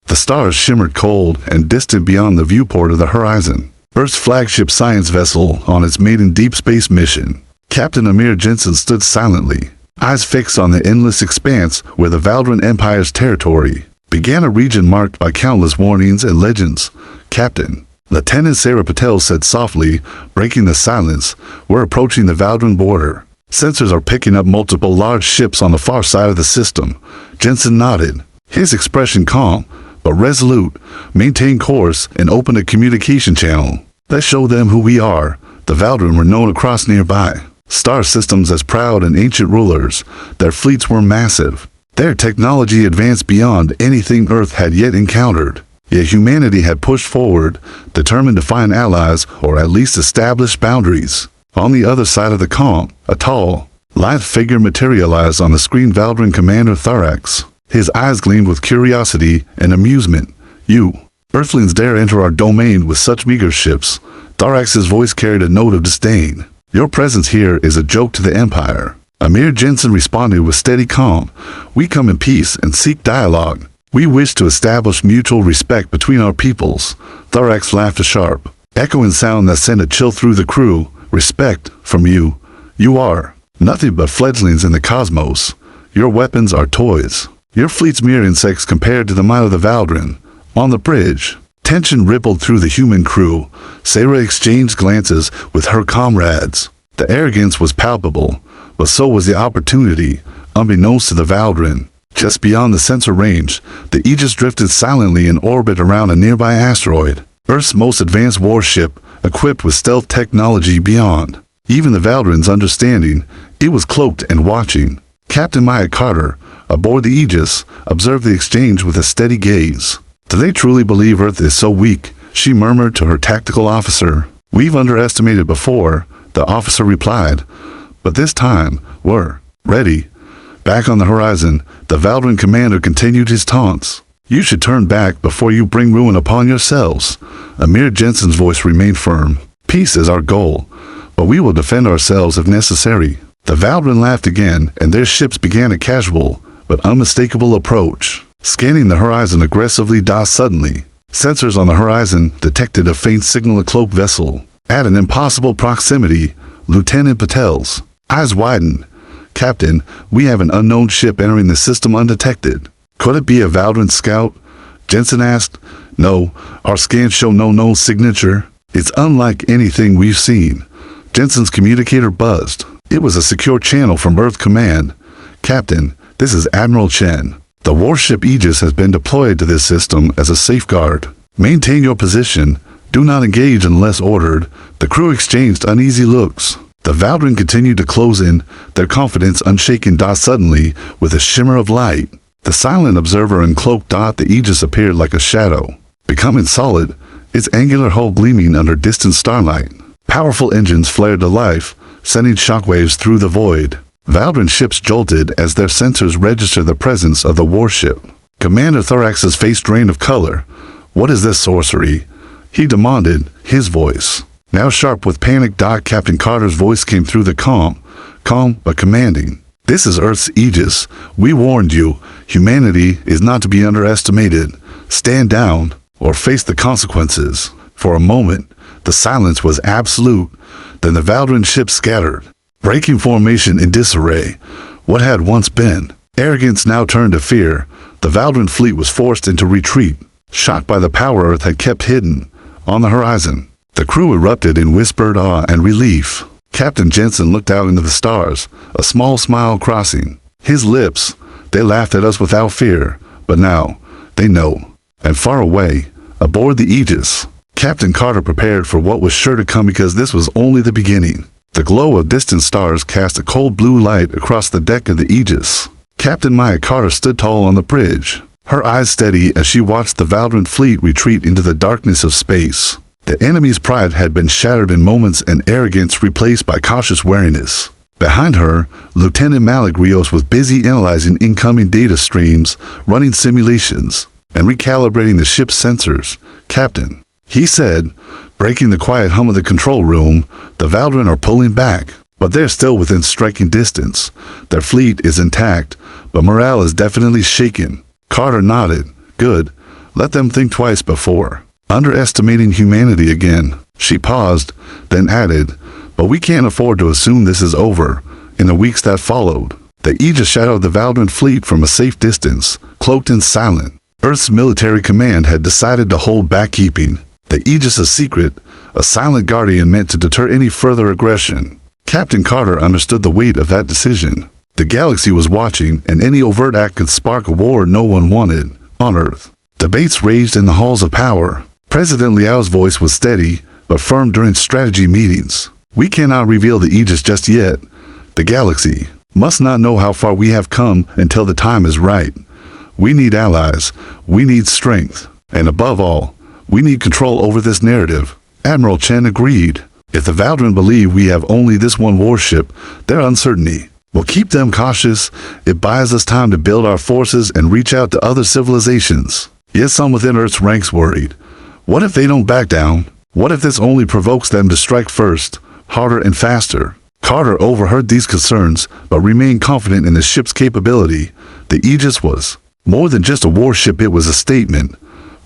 The stars shimmered cold and distant beyond the viewport of the horizon. Earth's flagship science vessel on its maiden deep space mission. Captain Amir Jensen stood silently, eyes fixed on the endless expanse where the Valdran Empire's territory began, a region marked by countless warnings and legends. Captain, Lieutenant Sarah Patel said softly, breaking the silence, "We're approaching the Valdran border. Sensors are picking up multiple large ships on the far side of the system." Jensen nodded, his expression calm but resolute. "Maintain course and open a communication channel. Let's show them who we are." The Valdran were known across nearby star systems as proud and ancient rulers. Their fleets were massive. Their technology advanced beyond anything Earth had yet encountered. Yet humanity had pushed forward, determined to find allies or at least establish boundaries. On the other side of the calm, a tall, lithe figure materialized on the screen. Valdran Commander Thorax. His eyes gleamed with curiosity and amusement. "You Earthlings dare enter our domain with such meager ships?" Thorax's voice carried a note of disdain. "Your presence here is a joke to the Empire." Amir Jensen responded with steady calm. "We come in peace and seek dialogue. We wish to establish mutual respect between our peoples." Thorax laughed a sharp, echoing sound that sent a chill through the crew. "Respect from you? You are nothing but fledglings in the cosmos. Your weapons are toys. Your fleet's mere insects compared to the might of the Valdran." On the bridge, tension rippled through the human crew. Sarah exchanged glances with her comrades. The arrogance was palpable, but so was the opportunity. Unbeknownst to the Valdran, just beyond the sensor range, the Aegis drifted silently in orbit around a nearby asteroid. Earth's most advanced warship, equipped with stealth technology beyond even the Valdran's understanding, it was cloaked and watching. Captain Maya Carter, aboard the Aegis, observed the exchange with a steady gaze. "Do they truly believe Earth is so weak?" she murmured to her tactical officer. "We've underestimated before," the officer replied, "but this time, we're ready." Back on the horizon, the Valdran commander continued his taunts. "You should turn back before you bring ruin upon yourselves." Amir Jensen's voice remained firm. "Peace is our goal, but we will defend ourselves if necessary." The Valdran laughed again, and their ships began a casual but unmistakable approach, scanning the horizon aggressively. Suddenly, sensors on the horizon detected a faint signal. A cloaked vessel at an impossible proximity. Lieutenant Patel's eyes widened. "Captain, we have an unknown ship entering the system undetected." "Could it be a Valdran scout?" Jensen asked. "No, our scans show no known signature. It's unlike anything we've seen." Jensen's communicator buzzed. It was a secure channel from Earth Command. "Captain, this is Admiral Chen. The warship Aegis has been deployed to this system as a safeguard. Maintain your position. Do not engage unless ordered." The crew exchanged uneasy looks. The Valdran continued to close in, their confidence unshaken. Suddenly, with a shimmer of light, the silent observer uncloaked. The Aegis appeared like a shadow, becoming solid, its angular hull gleaming under distant starlight. Powerful engines flared to life, sending shockwaves through the void. Valdran ships jolted as their sensors registered the presence of the warship. Commander Thorax's face drained of color. "What is this sorcery?" he demanded, his voice now sharp with panic. Captain Carter's voice came through the calm but commanding. "This is Earth's Aegis. We warned you. Humanity is not to be underestimated. Stand down or face the consequences." For a moment, the silence was absolute. Then the Valdran ship scattered, breaking formation in disarray. What had once been arrogance now turned to fear. The Valdran fleet was forced into retreat, shocked by the power Earth had kept hidden. On the horizon, the crew erupted in whispered awe and relief. Captain Jensen looked out into the stars, a small smile crossing his lips. "They laughed at us without fear, but now they know." And far away, aboard the Aegis, Captain Carter prepared for what was sure to come, because this was only the beginning. The glow of distant stars cast a cold blue light across the deck of the Aegis. Captain Maya Carter stood tall on the bridge, her eyes steady as she watched the Valdran fleet retreat into the darkness of space. The enemy's pride had been shattered in moments and arrogance replaced by cautious wariness. Behind her, Lieutenant Malik Rios was busy analyzing incoming data streams, running simulations, and recalibrating the ship's sensors. "Captain," he said, breaking the quiet hum of the control room, "the Valdran are pulling back, but they're still within striking distance. Their fleet is intact, but morale is definitely shaken." Carter nodded. "Good. Let them think twice before underestimating humanity again. She paused, then added, but we can't afford to assume this is over. In the weeks that followed, the Aegis shadowed the Valdran fleet from a safe distance, cloaked and silent. Earth's military command had decided to hold back, keeping the Aegis a secret, a silent guardian meant to deter any further aggression. Captain Carter understood the weight of that decision. The galaxy was watching, and any overt act could spark a war no one wanted on Earth. Debates raged in the halls of power. President Liao's voice was steady, but firm during strategy meetings. We cannot reveal the Aegis just yet. The galaxy must not know how far we have come until the time is right. We need allies, we need strength, and above all, we need control over this narrative. Admiral Chen agreed. If the Valdran believe we have only this one warship, their uncertainty will keep them cautious. It buys us time to build our forces and reach out to other civilizations. Yet some within Earth's ranks worried. What if they don't back down? What if this only provokes them to strike first, harder and faster? Carter overheard these concerns, but remained confident in the ship's capability. The Aegis was more than just a warship, it was a statement,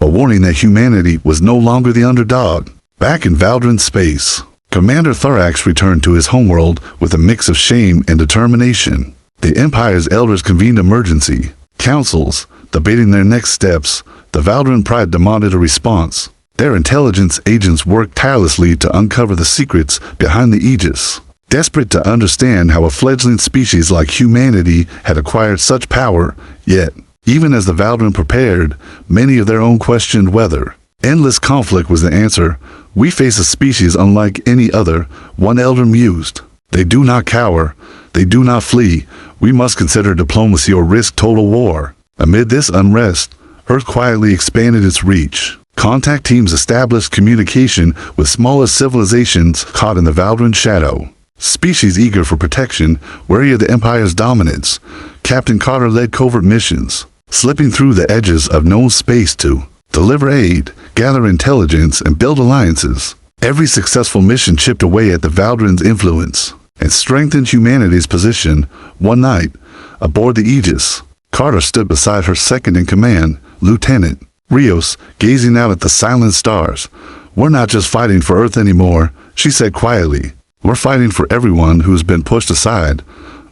a warning that humanity was no longer the underdog. Back in Valdran space, Commander Thorax returned to his homeworld with a mix of shame and determination. The Empire's elders convened emergency councils, debating their next steps. The Valdran Pride demanded a response. Their intelligence agents worked tirelessly to uncover the secrets behind the Aegis. Desperate to understand how a fledgling species like humanity had acquired such power, yet, even as the Valdran prepared, many of their own questioned whether endless conflict was the answer. We face a species unlike any other, one elder mused. They do not cower, they do not flee. We must consider diplomacy or risk total war. Amid this unrest, Earth quietly expanded its reach. Contact teams established communication with smaller civilizations caught in the Valdran shadow. Species eager for protection, wary of the Empire's dominance, Captain Carter led covert missions, slipping through the edges of known space to deliver aid, gather intelligence, and build alliances. Every successful mission chipped away at the Valdran's influence and strengthened humanity's position. One night, aboard the Aegis, Carter stood beside her second-in-command, Lieutenant Rios, gazing out at the silent stars. We're not just fighting for Earth anymore, she said quietly. We're fighting for everyone who's been pushed aside.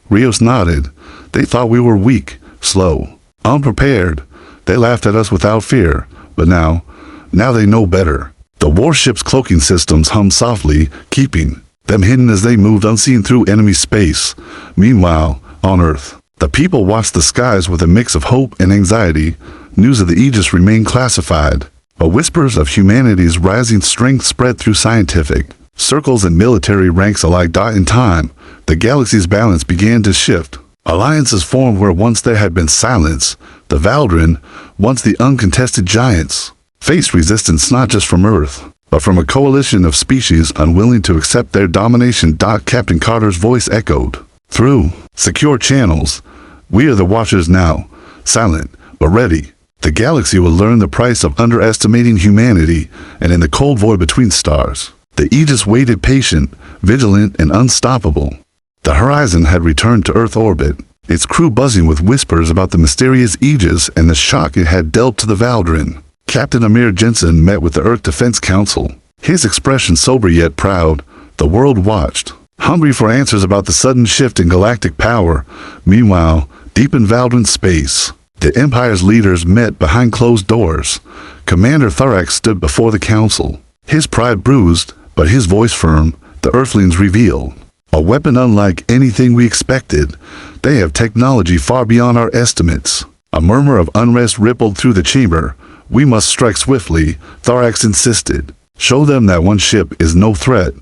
Rios nodded. They thought we were weak, slow, unprepared. They laughed at us without fear, but now they know better. The warship's cloaking systems hummed softly, keeping them hidden as they moved unseen through enemy space. Meanwhile, on Earth, the people watched the skies with a mix of hope and anxiety. News of the Aegis remained classified, but whispers of humanity's rising strength spread through scientific circles and military ranks alike. In time, the galaxy's balance began to shift. Alliances formed where once there had been silence. The Valdran, once the uncontested giants, faced resistance not just from Earth, but from a coalition of species unwilling to accept their domination. Captain Carter's voice echoed through secure channels. We are the Watchers now, silent but ready. The galaxy will learn the price of underestimating humanity, and in the cold void between stars, the Aegis waited, patient, vigilant, and unstoppable. The Horizon had returned to Earth orbit, its crew buzzing with whispers about the mysterious Aegis and the shock it had dealt to the Valdran. Captain Amir Jensen met with the Earth Defense Council, his expression sober yet proud. The world watched, hungry for answers about the sudden shift in galactic power. Meanwhile, deep in Valdran space, the Empire's leaders met behind closed doors. Commander Thorax stood before the council, his pride bruised, but his voice firm. The Earthlings revealed a weapon unlike anything we expected. They have technology far beyond our estimates. A murmur of unrest rippled through the chamber. We must strike swiftly, Thorax insisted. Show them that one ship is no threat.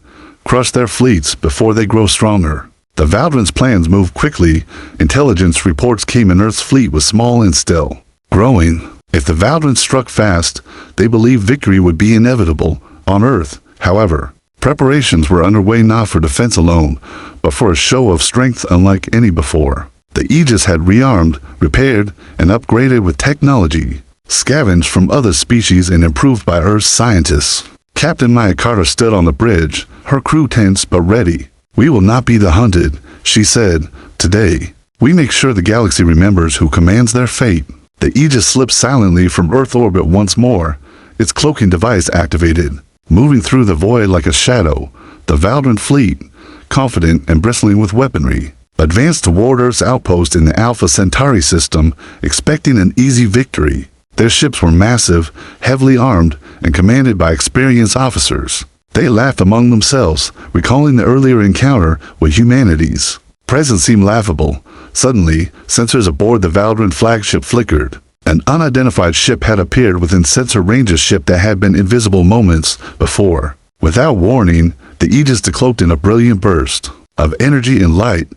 Crush their fleets before they grow stronger. The Valdran's plans moved quickly. Intelligence reports came in. Earth's fleet was small and still growing. If the Valdran struck fast, they believed victory would be inevitable. On Earth, however, preparations were underway not for defense alone, but for a show of strength unlike any before. The Aegis had rearmed, repaired, and upgraded with technology, scavenged from other species and improved by Earth's scientists. Captain Maya Carter stood on the bridge, her crew tense but ready. We will not be the hunted, she said. Today, we make sure the galaxy remembers who commands their fate. The Aegis slipped silently from Earth orbit once more, its cloaking device activated. Moving through the void like a shadow, the Valdran fleet, confident and bristling with weaponry, advanced toward Earth's outpost in the Alpha Centauri system, expecting an easy victory. Their ships were massive, heavily armed, and commanded by experienced officers. They laughed among themselves, recalling the earlier encounter with humanity's presence seemed laughable. Suddenly, sensors aboard the Valdran flagship flickered. An unidentified ship had appeared within sensor range of ship that had been invisible moments before. Without warning, the Aegis decloaked in a brilliant burst of energy and light.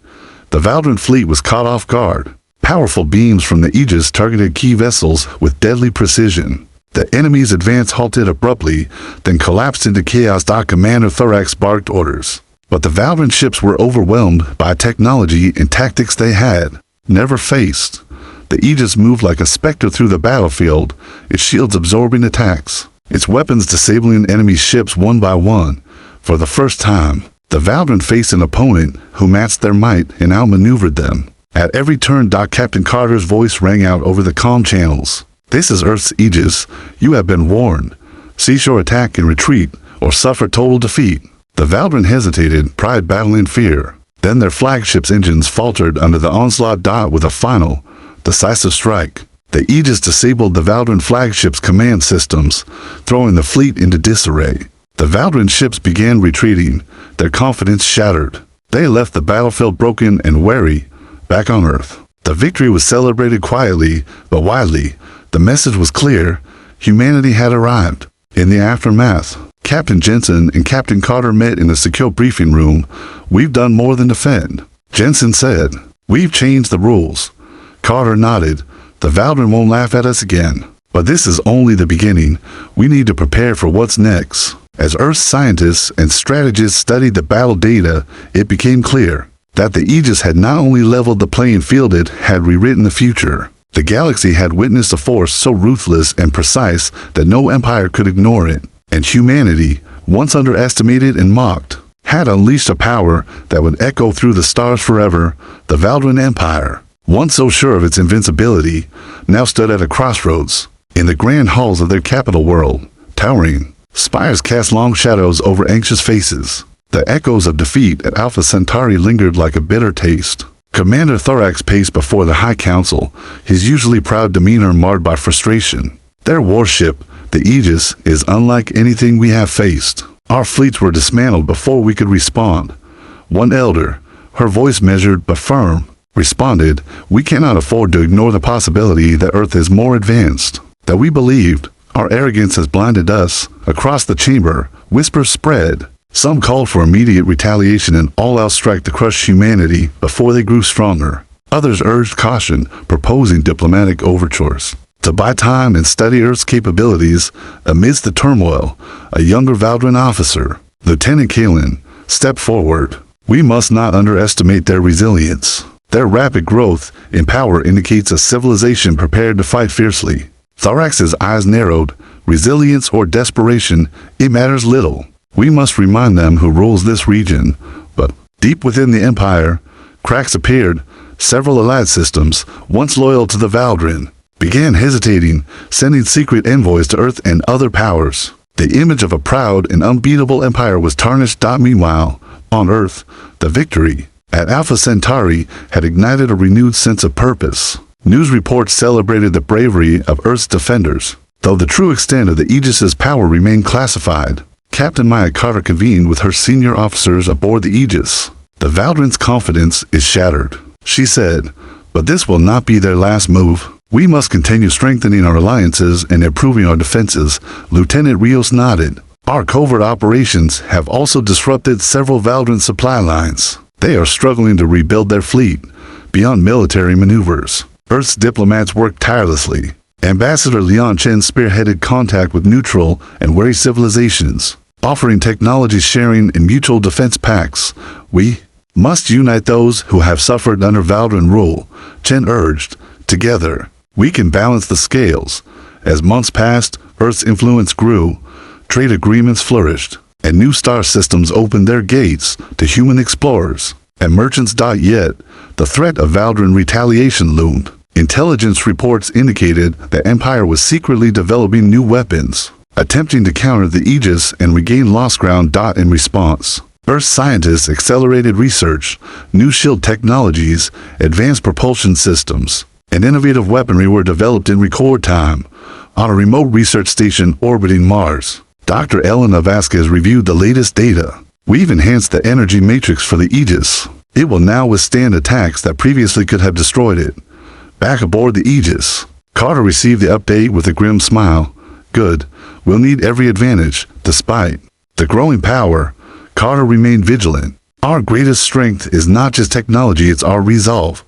The Valdran fleet was caught off guard. Powerful beams from the Aegis targeted key vessels with deadly precision. The enemy's advance halted abruptly, then collapsed into chaos. Commander Thorax barked orders. But the Valdran ships were overwhelmed by technology and tactics they had never faced. The Aegis moved like a specter through the battlefield, its shields absorbing attacks, its weapons disabling enemy ships one by one. For the first time, the Valdran faced an opponent who matched their might and outmaneuvered them. At every turn, Captain Carter's voice rang out over the comm channels. "This is Earth's Aegis. You have been warned. Cease your attack and retreat, or suffer total defeat." The Valdran hesitated, pride battling fear. Then their flagship's engines faltered under the onslaught. With a final, decisive strike, the Aegis disabled the Valdran flagship's command systems, throwing the fleet into disarray. The Valdran ships began retreating, their confidence shattered. They left the battlefield broken and weary, back on Earth. The victory was celebrated quietly, but widely. The message was clear: humanity had arrived. In the aftermath, Captain Jensen and Captain Carter met in a secure briefing room. "We've done more than defend," Jensen said. "We've changed the rules." Carter nodded. "The Valdran won't laugh at us again. But this is only the beginning. We need to prepare for what's next." As Earth scientists and strategists studied the battle data, it became clear that the Aegis had not only leveled the playing field, it had rewritten the future. The galaxy had witnessed a force so ruthless and precise that no empire could ignore it. And humanity, once underestimated and mocked, had unleashed a power that would echo through the stars forever. The Valdran Empire, once so sure of its invincibility, now stood at a crossroads. In the grand halls of their capital world, towering spires cast long shadows over anxious faces. The echoes of defeat at Alpha Centauri lingered like a bitter taste. Commander Thorax paced before the High Council, his usually proud demeanor marred by frustration. Their warship, the Aegis, is unlike anything we have faced. Our fleets were dismantled before we could respond. One elder, her voice measured but firm, responded, "We cannot afford to ignore the possibility that Earth is more advanced than we believed. Our arrogance has blinded us." Across the chamber, whispers spread. Some called for immediate retaliation and all-out strike to crush humanity before they grew stronger. Others urged caution, proposing diplomatic overtures to buy time and study Earth's capabilities. Amidst the turmoil, a younger Valdran officer, Lieutenant Kalen, stepped forward. "We must not underestimate their resilience. Their rapid growth in power indicates a civilization prepared to fight fiercely." Thorax's eyes narrowed. "Resilience or desperation, it matters little. We must remind them who rules this region." But deep within the Empire, cracks appeared. Several allied systems, once loyal to the Valdran, began hesitating, sending secret envoys to Earth and other powers. The image of a proud and unbeatable empire was tarnished. Meanwhile, on Earth, the victory at Alpha Centauri had ignited a renewed sense of purpose. News reports celebrated the bravery of Earth's defenders, though the true extent of the Aegis's power remained classified. Captain Maya Carter convened with her senior officers aboard the Aegis. "The Valdran's confidence is shattered," she said, "but this will not be their last move. We must continue strengthening our alliances and improving our defenses." Lieutenant Rios nodded. "Our covert operations have also disrupted several Valdran supply lines. They are struggling to rebuild their fleet beyond military maneuvers." Earth's diplomats worked tirelessly. Ambassador Leon Chen spearheaded contact with neutral and wary civilizations, offering technology sharing and mutual defense pacts. "We must unite those who have suffered under Valdran rule," Chen urged. "Together, we can balance the scales." As months passed, Earth's influence grew, trade agreements flourished, and new star systems opened their gates to human explorers and merchants. Yet, the threat of Valdran retaliation loomed. Intelligence reports indicated the Empire was secretly developing new weapons, attempting to counter the Aegis and regain lost ground. In response, Earth scientists accelerated research, new shield technologies, advanced propulsion systems, and innovative weaponry were developed in record time on a remote research station orbiting Mars. Dr. Elena Vasquez reviewed the latest data. We've enhanced the energy matrix for the Aegis. It will now withstand attacks that previously could have destroyed it. Back aboard the Aegis, Carter received the update with a grim smile. Good. We'll need every advantage. Despite the growing power, Carter remained vigilant. Our greatest strength is not just technology, it's our resolve.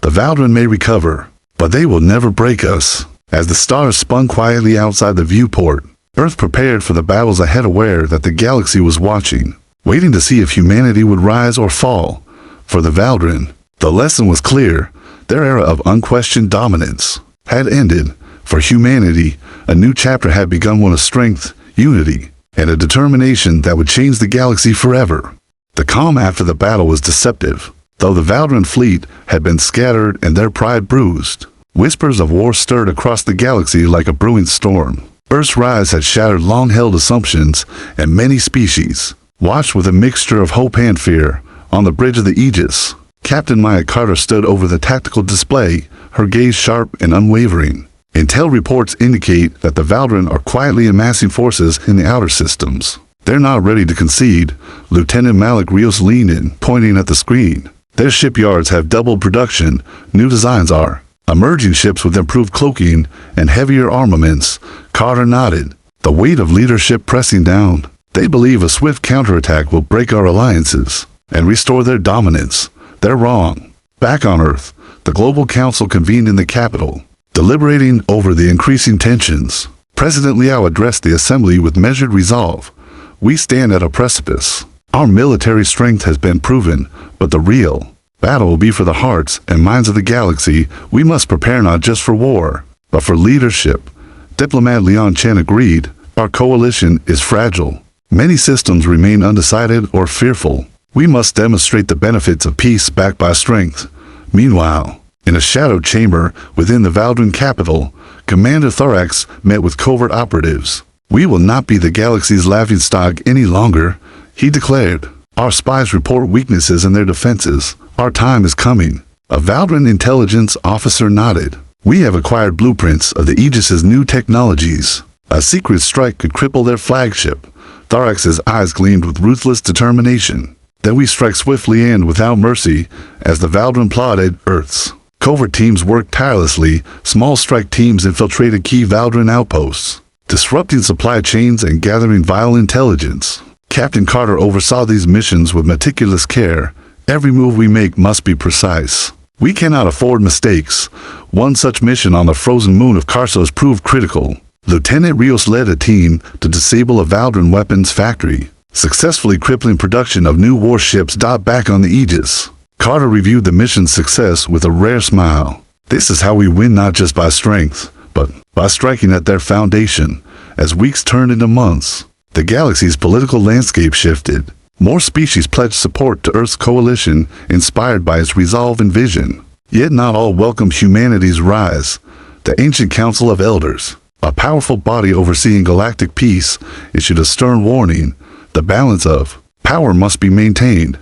The Valdren may recover, but they will never break us. As the stars spun quietly outside the viewport, Earth prepared for the battles ahead, aware that the galaxy was watching, waiting to see if humanity would rise or fall. For the Valdren, the lesson was clear. Their era of unquestioned dominance had ended. For humanity, a new chapter had begun, one of strength, unity, and a determination that would change the galaxy forever. The calm after the battle was deceptive. Though the Valdren fleet had been scattered and their pride bruised, whispers of war stirred across the galaxy like a brewing storm. Earth's rise had shattered long-held assumptions, and many species watched with a mixture of hope and fear. On the bridge of the Aegis, Captain Maya Carter stood over the tactical display, her gaze sharp and unwavering. Intel reports indicate that the Valdren are quietly amassing forces in the outer systems. They're not ready to concede. Lieutenant Malik Rios leaned in, pointing at the screen. Their shipyards have doubled production. New designs are emerging, ships with improved cloaking and heavier armaments. Carter nodded, the weight of leadership pressing down. They believe a swift counterattack will break our alliances and restore their dominance. They're wrong. Back on Earth, the Global Council convened in the capital, deliberating over the increasing tensions. President Liao addressed the assembly with measured resolve. We stand at a precipice. Our military strength has been proven, but the real battle will be for the hearts and minds of the galaxy. We must prepare not just for war, but for leadership. Diplomat Leon Chen agreed. Our coalition is fragile. Many systems remain undecided or fearful. We must demonstrate the benefits of peace backed by strength. Meanwhile, in a shadowed chamber within the Valdren capital, Commander Thorax met with covert operatives. We will not be the galaxy's laughingstock any longer, he declared. Our spies report weaknesses in their defenses. Our time is coming. A Valdren intelligence officer nodded. We have acquired blueprints of the Aegis's new technologies. A secret strike could cripple their flagship. Thorax's eyes gleamed with ruthless determination. Then we strike swiftly and without mercy. As the Valdren plotted, Earth's covert teams worked tirelessly. Small strike teams infiltrated key Valdren outposts, disrupting supply chains and gathering vital intelligence. Captain Carter oversaw these missions with meticulous care. Every move we make must be precise. We cannot afford mistakes. One such mission on the frozen moon of Carsos proved critical. Lieutenant Rios led a team to disable a Valdren weapons factory, successfully crippling production of new warships. Back on the Aegis, Carter reviewed the mission's success with a rare smile. This is how we win, not just by strength, but by striking at their foundation. As weeks turned into months, the galaxy's political landscape shifted. More species pledged support to Earth's coalition, inspired by its resolve and vision. Yet not all welcomed humanity's rise. The ancient Council of Elders, a powerful body overseeing galactic peace, issued a stern warning. The balance of power must be maintained.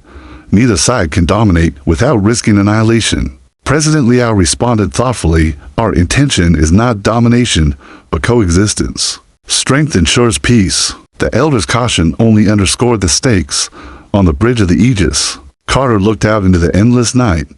Neither side can dominate without risking annihilation. President Liao responded thoughtfully. Our intention is not domination, but coexistence. Strength ensures peace. The Elders' caution only underscored the stakes. On the bridge of the Aegis, Carter looked out into the endless night.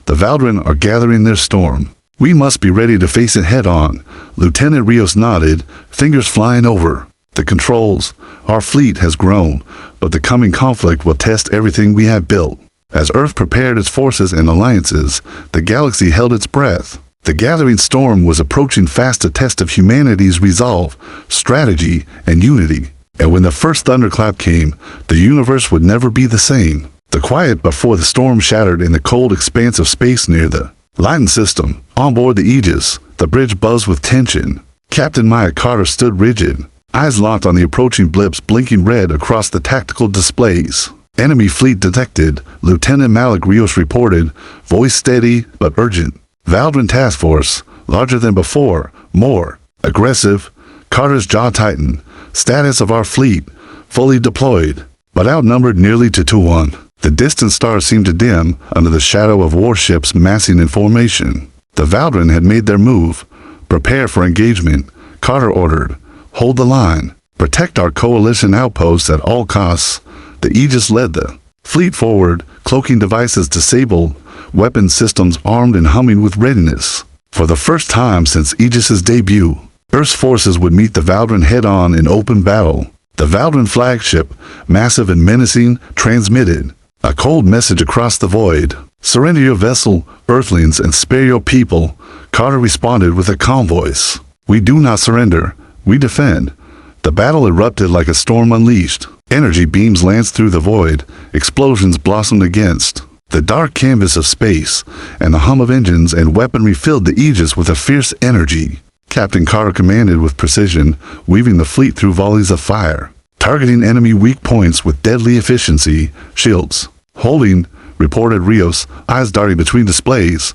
The Valdren are gathering their storm. We must be ready to face it head-on. Lieutenant Rios nodded, fingers flying over the controls. Our fleet has grown, but the coming conflict will test everything we have built. As Earth prepared its forces and alliances, the galaxy held its breath. The gathering storm was approaching fast, a test of humanity's resolve, strategy, and unity. And when the first thunderclap came, the universe would never be the same. The quiet before the storm shattered in the cold expanse of space near the Lighten system. On board the Aegis, the bridge buzzed with tension. Captain Maya Carter stood rigid, eyes locked on the approaching blips blinking red across the tactical displays. Enemy fleet detected, Lieutenant Malik Rios reported, voice steady but urgent. Valdrin Task Force, larger than before, more aggressive. Carter's jaw tightened. Status of our fleet, fully deployed, but outnumbered nearly to 2-1. The distant stars seemed to dim under the shadow of warships massing in formation. The Valdrin had made their move. Prepare for engagement, Carter ordered. Hold the line. Protect our coalition outposts at all costs. The Aegis led the fleet forward, cloaking devices disabled, weapon systems armed and humming with readiness. For the first time since Aegis's debut, Earth's forces would meet the Valdrin head-on in open battle. The Valdrin flagship, massive and menacing, transmitted a cold message across the void. Surrender your vessel, Earthlings, and spare your people. Carter responded with a calm voice. We do not surrender. We defend. The battle erupted like a storm unleashed. Energy beams lanced through the void. Explosions blossomed against the dark canvas of space, and the hum of engines and weaponry filled the Aegis with a fierce energy. Captain Carter commanded with precision, weaving the fleet through volleys of fire, targeting enemy weak points with deadly efficiency. Shields holding, reported Rios, eyes darting between displays.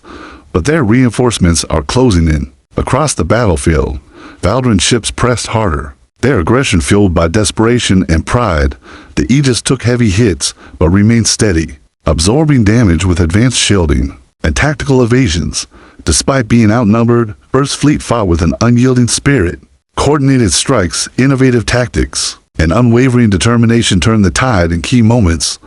But their reinforcements are closing in. Across the battlefield, Valdrin ships pressed harder. Their aggression fueled by desperation and pride. The Aegis took heavy hits, but remained steady, absorbing damage with advanced shielding and tactical evasions. Despite being outnumbered, Earth's fleet fought with an unyielding spirit. Coordinated strikes, innovative tactics, and unwavering determination turned the tide in key moments.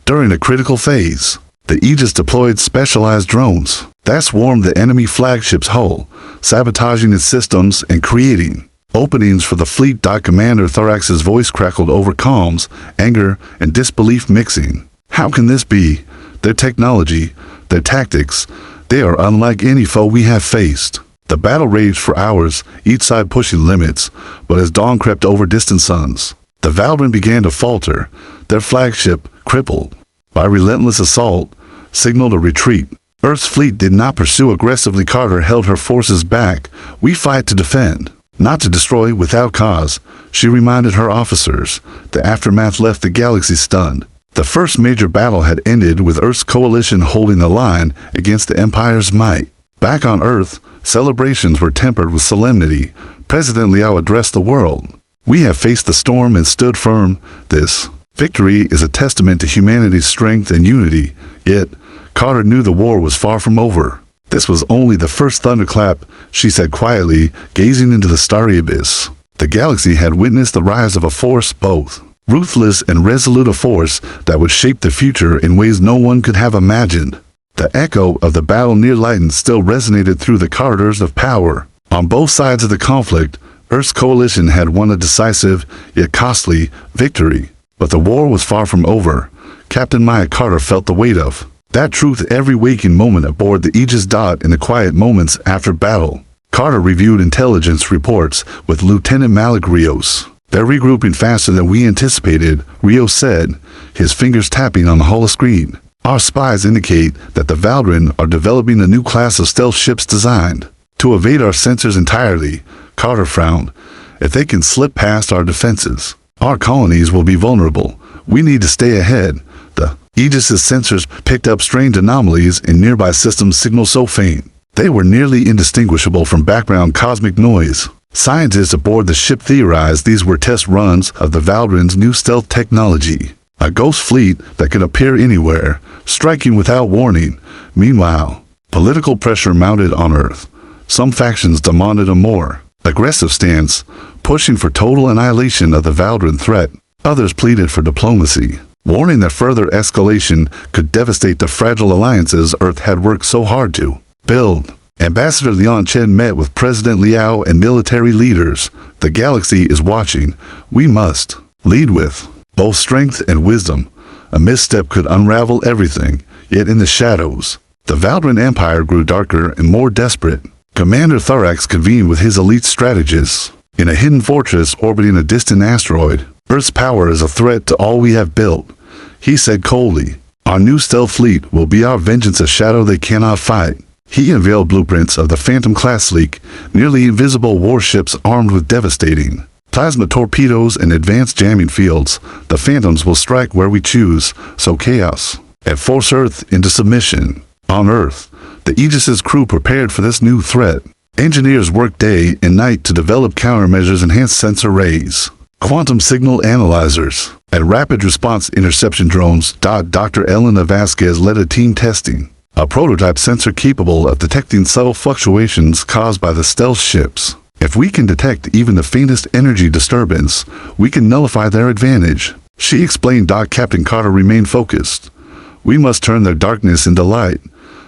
During a critical phase, the Aegis deployed specialized drones that swarmed the enemy flagship's hull, sabotaging its systems and creating openings for the fleet. Commander Thorax's voice crackled over calms, anger, and disbelief mixing. How can this be? Their technology, their tactics, they are unlike any foe we have faced. The battle raged for hours, each side pushing limits, but as dawn crept over distant suns, the Valdrin began to falter. Their flagship, crippled by relentless assault, signaled a retreat. Earth's fleet did not pursue aggressively. Carter held her forces back. We fight to defend, not to destroy without cause, she reminded her officers. The aftermath left the galaxy stunned. The first major battle had ended with Earth's coalition holding the line against the Empire's might. Back on Earth, celebrations were tempered with solemnity. President Liao addressed the world. We have faced the storm and stood firm. This victory is a testament to humanity's strength and unity. Yet, Carter knew the war was far from over. This was only the first thunderclap, she said quietly, gazing into the starry abyss. The galaxy had witnessed the rise of a force both ruthless and resolute, a force that would shape the future in ways no one could have imagined. The echo of the battle near Lighton still resonated through the corridors of power. On both sides of the conflict, Earth's coalition had won a decisive, yet costly, victory. But the war was far from over. Captain Maya Carter felt the weight of that truth every waking moment aboard the Aegis. In the quiet moments after battle, Carter reviewed intelligence reports with Lieutenant Malik Rios. They're regrouping faster than we anticipated, Rios said, his fingers tapping on the holoscreen. Our spies indicate that the Valdrin are developing a new class of stealth ships designed to evade our sensors entirely. Carter frowned. If they can slip past our defenses, our colonies will be vulnerable. We need to stay ahead. The Aegis's sensors picked up strange anomalies in nearby systems, signals so faint they were nearly indistinguishable from background cosmic noise. Scientists aboard the ship theorized these were test runs of the Valdrin's new stealth technology, a ghost fleet that could appear anywhere, striking without warning. Meanwhile, political pressure mounted on Earth. Some factions demanded a more aggressive stance, pushing for total annihilation of the Valdrin threat. Others pleaded for diplomacy, warning that further escalation could devastate the fragile alliances Earth had worked so hard to build. Ambassador Leon Chen met with President Liao and military leaders. The galaxy is watching. We must lead with both strength and wisdom. A misstep could unravel everything. Yet in the shadows, the Valdrin Empire grew darker and more desperate. Commander Thorax convened with his elite strategists in a hidden fortress orbiting a distant asteroid. Earth's power is a threat to all we have built, he said coldly. Our new stealth fleet will be our vengeance, a shadow they cannot fight. He unveiled blueprints of the Phantom-class sleek, nearly invisible warships armed with devastating plasma torpedoes and advanced jamming fields. The Phantoms will strike where we choose, so chaos and force Earth into submission. On Earth, The Aegis's crew prepared for this new threat. Engineers worked day and night to develop countermeasures, enhanced sensor arrays, quantum signal analyzers, and rapid response interception drones. Dr. Elena Vasquez led a team testing a prototype sensor capable of detecting subtle fluctuations caused by the stealth ships. If we can detect even the faintest energy disturbance, we can nullify their advantage, she explained. Captain Carter remained focused. We must turn their darkness into light.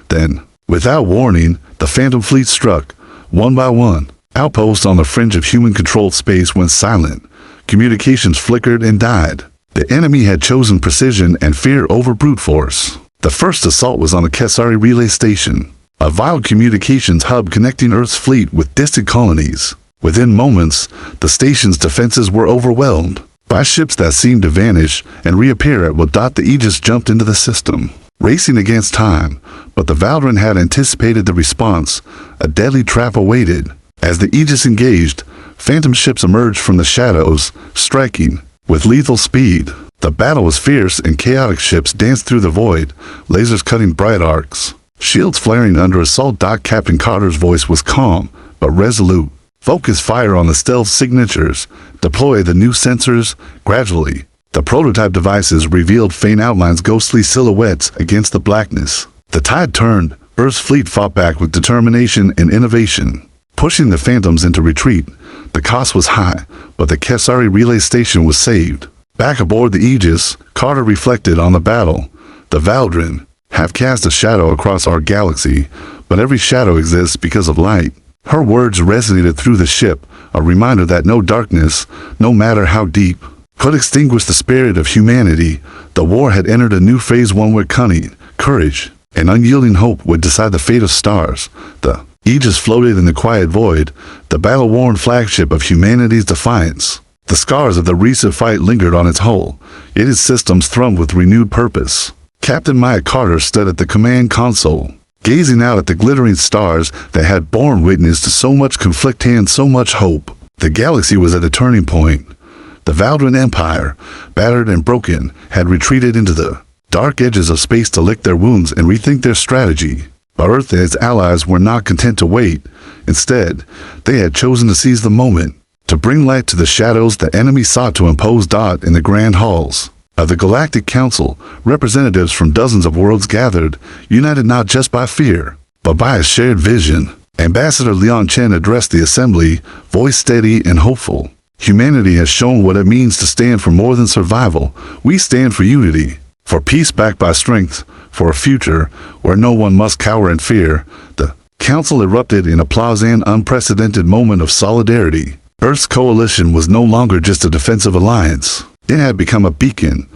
Then, without warning, the Phantom fleet struck, one by one. Outposts on the fringe of human-controlled space went silent. Communications flickered and died. The enemy had chosen precision and fear over brute force. The first assault was on the Kesari relay station, a vital communications hub connecting Earth's fleet with distant colonies. Within moments, the station's defenses were overwhelmed by ships that seemed to vanish and reappear at will. The Aegis jumped into the system, racing against time, but the Valdrin had anticipated the response. A deadly trap awaited. As the Aegis engaged, Phantom ships emerged from the shadows, striking with lethal speed. The battle was fierce and chaotic. Ships danced through the void, lasers cutting bright arcs, shields flaring under assault. Captain Carter's voice was calm, but resolute. Focus fire on the stealth signatures. Deploy the new sensors gradually. The prototype devices revealed faint outlines, ghostly silhouettes against the blackness. The tide turned. Earth's fleet fought back with determination and innovation, pushing the Phantoms into retreat. The cost was high, but the Kesari relay station was saved. Back aboard the Aegis, Carter reflected on the battle. The Valdrin have cast a shadow across our galaxy, but every shadow exists because of light. Her words resonated through the ship, a reminder that no darkness, no matter how deep, could extinguish the spirit of humanity. The war had entered a new phase, one where cunning, courage, and unyielding hope would decide the fate of stars. The Aegis floated in the quiet void, the battle-worn flagship of humanity's defiance. The scars of the recent fight lingered on its hull, yet its systems thrummed with renewed purpose. Captain Maya Carter stood at the command console, gazing out at the glittering stars that had borne witness to so much conflict and so much hope. The galaxy was at a turning point. The Valdrin Empire, battered and broken, had retreated into the dark edges of space to lick their wounds and rethink their strategy. But Earth and its allies were not content to wait. Instead, they had chosen to seize the moment, to bring light to the shadows the enemy sought to impose. In the grand halls of the Galactic Council, representatives from dozens of worlds gathered, united not just by fear, but by a shared vision. Ambassador Leon Chen addressed the assembly, voice steady and hopeful. Humanity has shown what it means to stand for more than survival. We stand for unity, for peace backed by strength, for a future where no one must cower in fear. The council erupted in applause, an unprecedented moment of solidarity. Earth's coalition was no longer just a defensive alliance. It had become a beacon.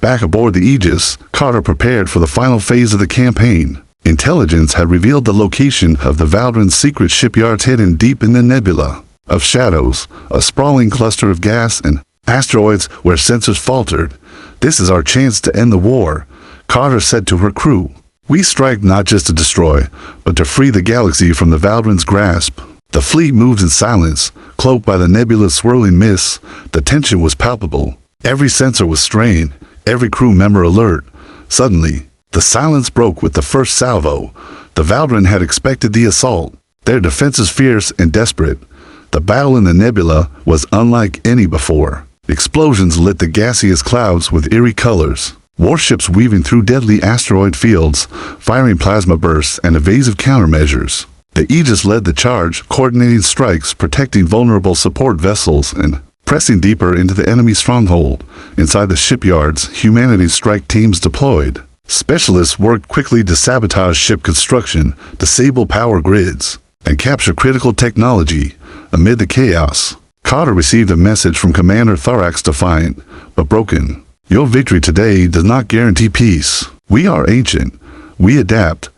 Back aboard the Aegis, Carter prepared for the final phase of the campaign. Intelligence had revealed the location of the Valdrin's secret shipyards hidden deep in the nebula of shadows, a sprawling cluster of gas and asteroids where sensors faltered. This is our chance to end the war, Carter said to her crew. We strike not just to destroy, but to free the galaxy from the Valdrin's grasp. The fleet moved in silence, cloaked by the nebula's swirling mists. The tension was palpable. Every sensor was strained, every crew member alert. Suddenly, the silence broke with the first salvo. The Valdrin had expected the assault, their defenses fierce and desperate. The battle in the nebula was unlike any before. Explosions lit the gaseous clouds with eerie colors. Warships weaving through deadly asteroid fields, firing plasma bursts and evasive countermeasures. The Aegis led the charge, coordinating strikes, protecting vulnerable support vessels, and pressing deeper into the enemy stronghold. Inside the shipyards, humanity's strike teams deployed. Specialists worked quickly to sabotage ship construction, disable power grids, and capture critical technology. Amid the chaos, Carter received a message from Commander Thorax, defiant but broken. Your victory today does not guarantee peace. We are ancient. We adapt.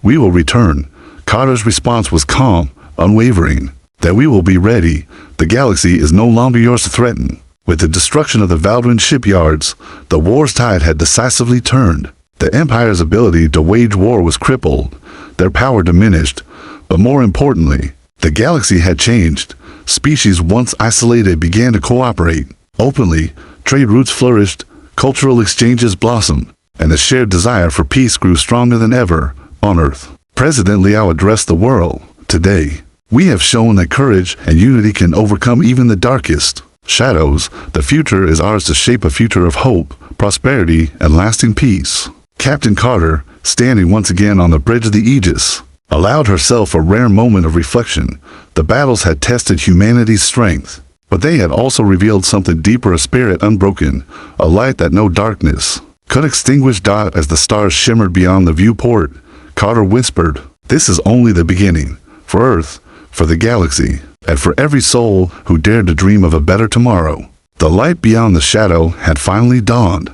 We will return. Carter's response was calm, unwavering. That we will be ready. The galaxy is no longer yours to threaten. With the destruction of the Valdrin shipyards, the war's tide had decisively turned. The Empire's ability to wage war was crippled, their power diminished, but more importantly, the galaxy had changed. Species once isolated began to cooperate openly, trade routes flourished, cultural exchanges blossomed, and the shared desire for peace grew stronger than ever on Earth. President Liao addressed the world. Today, we have shown that courage and unity can overcome even the darkest shadows. The future is ours to shape a future of hope, prosperity, and lasting peace. Captain Carter, standing once again on the bridge of the Aegis, allowed herself a rare moment of reflection. The battles had tested humanity's strength, but they had also revealed something deeper, a spirit unbroken, a light that no darkness could extinguish. As the stars shimmered beyond the viewport, Carter whispered, "This is only the beginning. For Earth, for the galaxy, and for every soul who dared to dream of a better tomorrow." The light beyond the shadow had finally dawned.